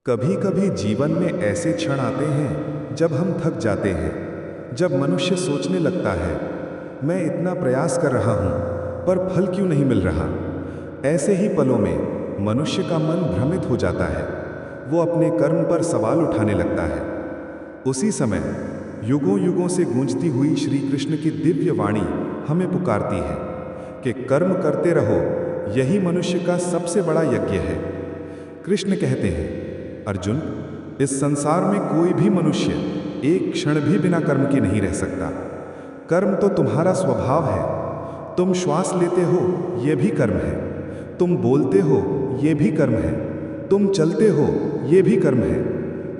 कभी कभी जीवन में ऐसे क्षण आते हैं जब हम थक जाते हैं, जब मनुष्य सोचने लगता है, मैं इतना प्रयास कर रहा हूं, पर फल क्यों नहीं मिल रहा। ऐसे ही पलों में मनुष्य का मन भ्रमित हो जाता है। वो अपने कर्म पर सवाल उठाने लगता है। उसी समय युगों युगों से गूंजती हुई श्री कृष्ण की दिव्य वाणी हमें पुकारती है कि कर्म करते रहो, यही मनुष्य का सबसे बड़ा यज्ञ है। कृष्ण कहते हैं, अर्जुन, इस संसार में कोई भी मनुष्य एक क्षण भी बिना कर्म के नहीं रह सकता। कर्म तो तुम्हारा स्वभाव है। तुम श्वास लेते हो, यह भी कर्म है। तुम बोलते हो, यह भी कर्म है। तुम चलते हो, यह भी कर्म है।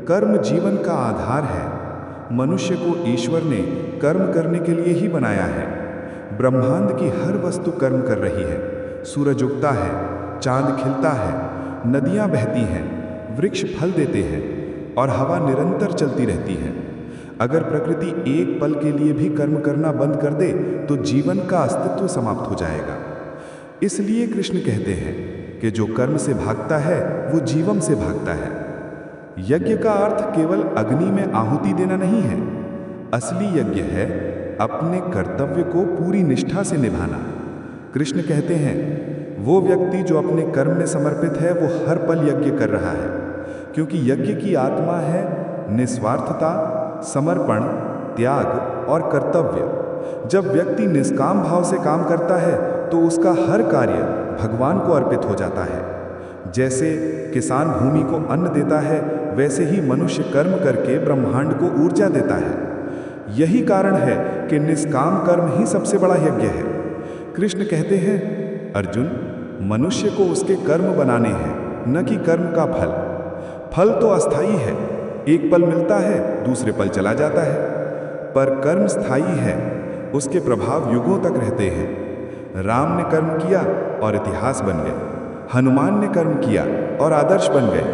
कर्म जीवन का आधार है। मनुष्य को ईश्वर ने कर्म करने के लिए ही बनाया है। ब्रह्मांड की हर वस्तु कर्म कर रही है। सूरज उगता है, चांद खिलता है, नदियां बहती हैं, वृक्ष फल देते हैं और हवा निरंतर चलती रहती है। अगर प्रकृति एक पल के लिए भी कर्म करना बंद कर दे तो जीवन का अस्तित्व समाप्त हो जाएगा। इसलिए कृष्ण कहते हैं कि जो कर्म से भागता है वो जीवन से भागता है। यज्ञ का अर्थ केवल अग्नि में आहुति देना नहीं है। असली यज्ञ है अपने कर्तव्य को पूरी निष्ठा से निभाना। कृष्ण कहते हैं, वो व्यक्ति जो अपने कर्म में समर्पित है वो हर पल यज्ञ कर रहा है, क्योंकि यज्ञ की आत्मा है निस्वार्थता, समर्पण, त्याग और कर्तव्य। जब व्यक्ति निष्काम भाव से काम करता है तो उसका हर कार्य भगवान को अर्पित हो जाता है। जैसे किसान भूमि को अन्न देता है, वैसे ही मनुष्य कर्म करके ब्रह्मांड को ऊर्जा देता है। यही कारण है कि निष्काम कर्म ही सबसे बड़ा यज्ञ है। कृष्ण कहते हैं, अर्जुन, मनुष्य को उसके कर्म बनाने हैं, न कि कर्म का फल। फल तो अस्थाई है, एक पल मिलता है, दूसरे पल चला जाता है। पर कर्म स्थायी है, उसके प्रभाव युगों तक रहते हैं। राम ने कर्म किया और इतिहास बन गए। हनुमान ने कर्म किया और आदर्श बन गए।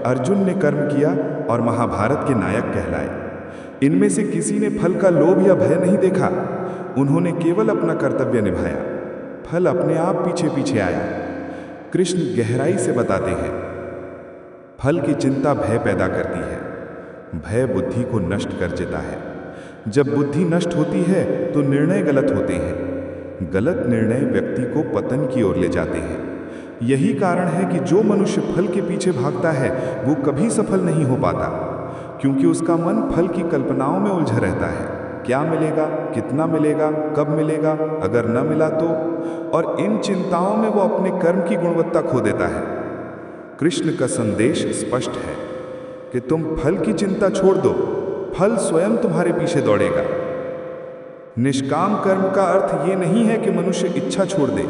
अर्जुन ने कर्म किया और महाभारत के नायक कहलाए। इनमें से किसी ने फल का लोभ या भय नहीं देखा। उन्होंने केवल अपना कर्तव्य निभाया। फल अपने आप पीछे पीछे आया। कृष्ण गहराई से बताते हैं, फल की चिंता भय पैदा करती है। भय बुद्धि को नष्ट कर देता है। जब बुद्धि नष्ट होती है तो निर्णय गलत होते हैं। गलत निर्णय व्यक्ति को पतन की ओर ले जाते हैं। यही कारण है कि जो मनुष्य फल के पीछे भागता है वो कभी सफल नहीं हो पाता, क्योंकि उसका मन फल की कल्पनाओं में उलझा रहता है। क्या मिलेगा, कितना मिलेगा, कब मिलेगा, अगर न मिला तो। और इन चिंताओं में वो अपने कर्म की गुणवत्ता खो देता है। कृष्ण का संदेश स्पष्ट है कि तुम फल की चिंता छोड़ दो, फल स्वयं तुम्हारे पीछे दौड़ेगा। निष्काम कर्म का अर्थ ये नहीं है कि मनुष्य इच्छा छोड़ दे।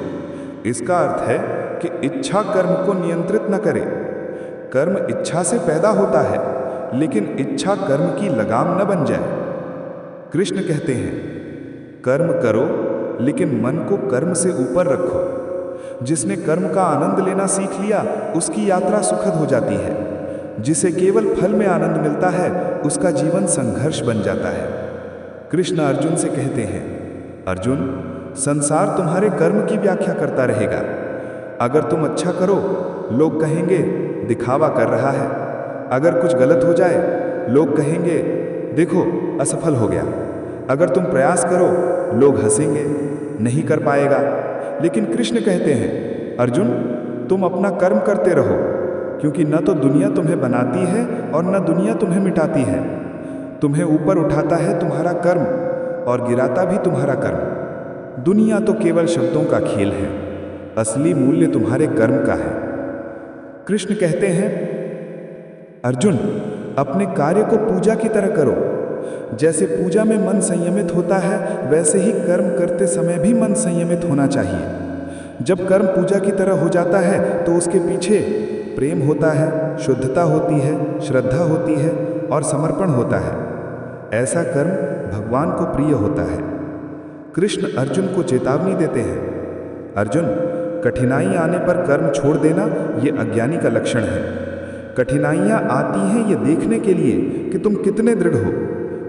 इसका अर्थ है कि इच्छा कर्म को नियंत्रित न करे। कर्म इच्छा से पैदा होता है, लेकिन इच्छा कर्म की लगाम न बन जाए। कृष्ण कहते हैं, कर्म करो लेकिन मन को कर्म से ऊपर रखो। जिसने कर्म का आनंद लेना सीख लिया उसकी यात्रा सुखद हो जाती है। जिसे केवल फल में आनंद मिलता है उसका जीवन संघर्ष बन जाता है। कृष्ण अर्जुन से कहते हैं, अर्जुन, संसार तुम्हारे कर्म की व्याख्या करता रहेगा। अगर तुम अच्छा करो, लोग कहेंगे दिखावा कर रहा है। अगर कुछ गलत हो जाए, लोग कहेंगे देखो असफल हो गया। अगर तुम प्रयास करो, लोग हंसेंगे, नहीं कर पाएगा। लेकिन कृष्ण कहते हैं, अर्जुन, तुम अपना कर्म करते रहो, क्योंकि न तो दुनिया तुम्हें बनाती है और न दुनिया तुम्हें मिटाती है। तुम्हें ऊपर उठाता है तुम्हारा कर्म और गिराता भी तुम्हारा कर्म। दुनिया तो केवल शब्दों का खेल है, असली मूल्य तुम्हारे कर्म का है। कृष्ण कहते हैं, अर्जुन, अपने कार्य को पूजा की तरह करो। जैसे पूजा में मन संयमित होता है, वैसे ही कर्म करते समय भी मन संयमित होना चाहिए। जब कर्म पूजा की तरह हो जाता है तो उसके पीछे प्रेम होता है, शुद्धता होती है, श्रद्धा होती है और समर्पण होता है। ऐसा कर्म भगवान को प्रिय होता है। कृष्ण अर्जुन को चेतावनी देते हैं, अर्जुन, कठिनाई आने पर कर्म छोड़ देना ये अज्ञानी का लक्षण है। कठिनाइयाँ आती हैं ये देखने के लिए कि तुम कितने दृढ़ हो।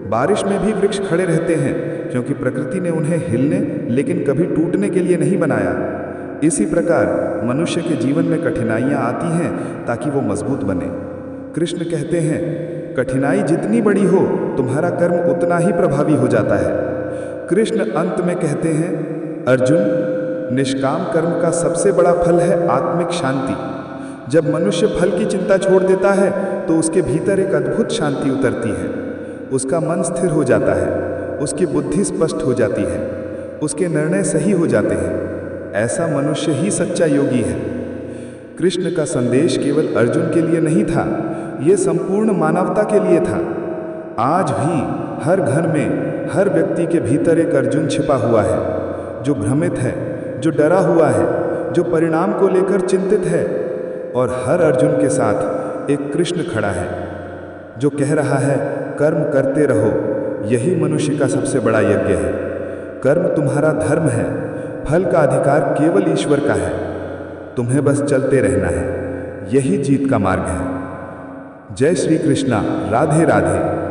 बारिश में भी वृक्ष खड़े रहते हैं, क्योंकि प्रकृति ने उन्हें हिलने लेकिन कभी टूटने के लिए नहीं बनाया। इसी प्रकार मनुष्य के जीवन में कठिनाइयाँ आती हैं ताकि वो मजबूत बने। कृष्ण कहते हैं, कठिनाई जितनी बड़ी हो तुम्हारा कर्म उतना ही प्रभावी हो जाता है। कृष्ण अंत में कहते हैं, अर्जुन, निष्काम कर्म का सबसे बड़ा फल है आत्मिक शांति। जब मनुष्य फल की चिंता छोड़ देता है तो उसके भीतर एक अद्भुत शांति उतरती है। उसका मन स्थिर हो जाता है, उसकी बुद्धि स्पष्ट हो जाती है, उसके निर्णय सही हो जाते हैं। ऐसा मनुष्य ही सच्चा योगी है। कृष्ण का संदेश केवल अर्जुन के लिए नहीं था, ये संपूर्ण मानवता के लिए था। आज भी हर घर में, हर व्यक्ति के भीतर एक अर्जुन छिपा हुआ है, जो भ्रमित है, जो डरा हुआ है, जो परिणाम को लेकर चिंतित है। और हर अर्जुन के साथ एक कृष्ण खड़ा है, जो कह रहा है, कर्म करते रहो, यही मनुष्य का सबसे बड़ा यज्ञ है। कर्म तुम्हारा धर्म है, फल का अधिकार केवल ईश्वर का है। तुम्हें बस चलते रहना है, यही जीत का मार्ग है। जय श्री कृष्णा। राधे राधे।